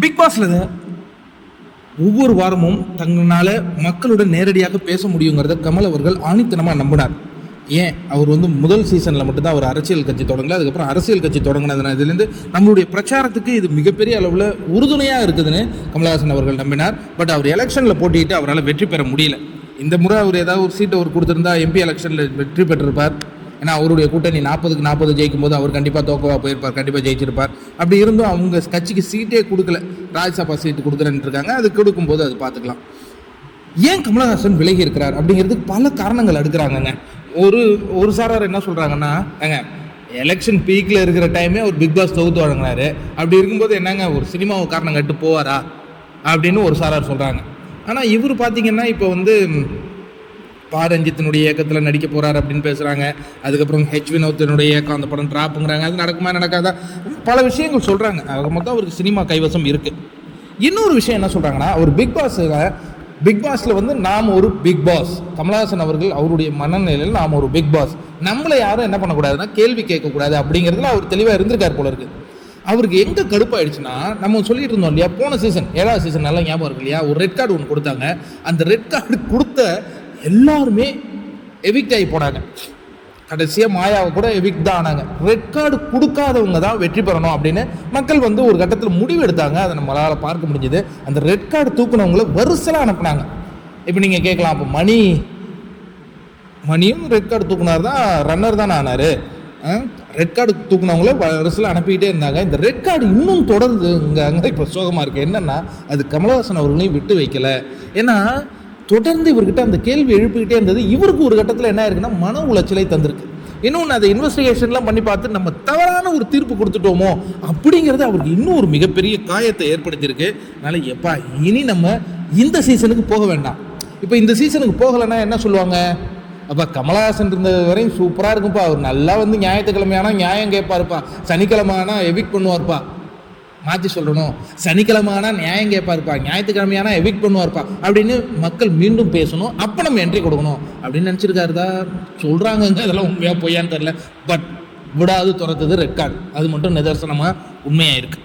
Big பாஸ்ல ஒவ்வொரு வாரமும் தங்களால் மக்களுடன் நேரடியாக பேச முடியுங்கிறத கமல் அவர்கள் ஆணித்தனமாக நம்பினார். ஏன் அவர் முதல் சீசனில் மட்டும்தான் அவர் அரசியல் கட்சி தொடங்கல, அதுக்கப்புறம் அரசியல் கட்சி தொடங்கினதுனா இதுலேருந்து நம்மளுடைய பிரச்சாரத்துக்கு இது மிகப்பெரிய அளவில் உறுதுணையாக இருக்குதுன்னு கமலஹாசன் அவர்கள் நம்பினார். பட் அவர் எலெக்ஷனில் போட்டிட்டு அவரால் வெற்றி பெற முடியல. இந்த முறை அவர் ஏதாவது ஒரு சீட்டை அவர் கொடுத்துருந்தா எம்பி எலெக்ஷனில் வெற்றி பெற்றிருப்பார். ஏன்னா அவருடைய கூட்டணி 40க்கு 40 ஜெயிக்கும் போது அவர் கண்டிப்பாக தோக்கவா போயிருப்பார், கண்டிப்பாக ஜெயிச்சிருப்பார். அப்படி இருந்தும் அவங்க கட்சிக்கு சீட்டே கொடுக்கல, ராஜ்யசபா சீட்டு கொடுக்குறேன்னு இருக்காங்க. அது கொடுக்கும்போது அது பார்த்துக்கலாம். ஏன் கமலஹாசன் விலகி இருக்கிறார் அப்படிங்கிறதுக்கு பல காரணங்கள் எடுக்கிறாங்கங்க. ஒரு சாரார் என்ன சொல்கிறாங்கன்னா, எலெக்ஷன் பீக்கில் இருக்கிற டைமே ஒரு பிக் பாஸ் தொகுத்து வழங்கினாரு, அப்படி இருக்கும்போது என்னங்க ஒரு சினிமாவை காரணம் கட்டு போவாரா அப்படின்னு ஒரு சாரார் சொல்கிறாங்க. ஆனால் இவர் பார்த்தீங்கன்னா இப்போ ரஞ்சித்தினுடைய இயக்கத்தில் நடிக்க போகிறார் அப்படின்னு பேசுகிறாங்க. அதுக்கப்புறம் வினோத்தினுடைய இயக்கம், அந்த படம் ட்ராப்புங்கிறாங்க. அது நடக்குமா நடக்காதா பல விஷயங்கள் சொல்கிறாங்க. அது மொத்தம் அவருக்கு சினிமா கைவசம் இருக்குது. இன்னொரு விஷயம் என்ன சொல்கிறாங்கன்னா, அவர் பிக் பாஸில் நாம் ஒரு பிக் பாஸ், கமலஹாசன் அவர்கள் அவருடைய மனநிலையில் நாம் ஒரு பிக் பாஸ், நம்மளை யாரும் என்ன பண்ணக்கூடாதுன்னா கேள்வி கேட்கக்கூடாது அப்படிங்கிறதுல அவர் தெளிவாக இருந்திருக்கார் போல இருக்குது. அவருக்கு எங்கே கடுப்பாயிடுச்சுன்னா, நம்ம சொல்லிட்டு இருந்தோம் இல்லையா, போன சீசன் 7வது சீசன் நல்லா ஞாபகம் இருக்கு இல்லையா, ஒரு ரெட் கார்டு ஒன்று கொடுத்தாங்க. அந்த ரெட் கார்டு கொடுத்த எல்லாருமே எவிக்ட் ஆகி போனாங்க. கடைசியாக மாயாவை கூட எவிக்ட் தான் ஆனாங்க. ரெட் கார்டு கொடுக்காதவங்க தான் வெற்றி பெறணும் அப்படின்னு மக்கள் ஒரு கட்டத்தில் முடிவு எடுத்தாங்க. அதை நம்மளால் பார்க்க முடிஞ்சது. அந்த ரெட் கார்டு தூக்குனவங்கள வரிசலாக அனுப்புனாங்க. இப்போ நீங்கள் கேட்கலாம், அப்போ மணியும் ரெட் கார்டு தூக்குனார் தான் ரன்னர் தானே ஆனார். ரெட் கார்டு தூக்குனவங்கள வரிசலாக அனுப்பிக்கிட்டே இருந்தாங்க. இந்த ரெட் கார்டு இன்னும் தொடர்ந்து அங்கே இப்போ சோகமாக இருக்குது. என்னென்னா, அது கமலஹாசன் அவர்களையும் விட்டு வைக்கலை. ஏன்னா தொடர்ந்து இவர்கிட்ட அந்த கேள்வி எழுப்பிக்கிட்டே இருந்தது. இவருக்கு ஒரு கட்டத்தில் என்ன இருக்குன்னா, மன உளைச்சலை தந்திருக்கு. இன்னொன்று, அதை இன்வெஸ்டிகேஷன்லாம் பண்ணி பார்த்து நம்ம தவறான ஒரு தீர்ப்பு கொடுத்துட்டோமோ அப்படிங்கிறது அவருக்கு இன்னும் ஒரு மிகப்பெரிய காயத்தை ஏற்படுத்தியிருக்கு. அதனால் இனி நம்ம இந்த சீசனுக்கு போக வேண்டாம். இப்போ இந்த சீசனுக்கு போகலைன்னா என்ன சொல்லுவாங்க, அப்போ கமலஹாசன் இருந்த வரையும் சூப்பராக இருக்கும்ப்பா, அவர் நல்லா ஞாயிற்றுக்கிழமையானா நியாயம் கேட்பாருப்பா, சனிக்கிழமை ஆனால் எவிக்ட் பண்ணுவார்ப்பா, மாற்றி சொல்லணும், சனிக்கிழமைனா நியாயம் கேட்பாருப்பா, ஞாயிற்றுக்கிழமையானா எவிக்ட் பண்ணுவார்ப்பா அப்படின்னு மக்கள் மீண்டும் பேசணும். அப்போ நம்ம என்ட்ரி கொடுக்கணும் அப்படின்னு நினச்சிருக்காருதா சொல்கிறாங்கங்க. அதெல்லாம் உண்மையாக பொய்யான்னு தெரில. பட் விடாது துரத்துது ரெட் கார்டு. அது மட்டும் நிதர்சனமாக உண்மையாக இருக்குது.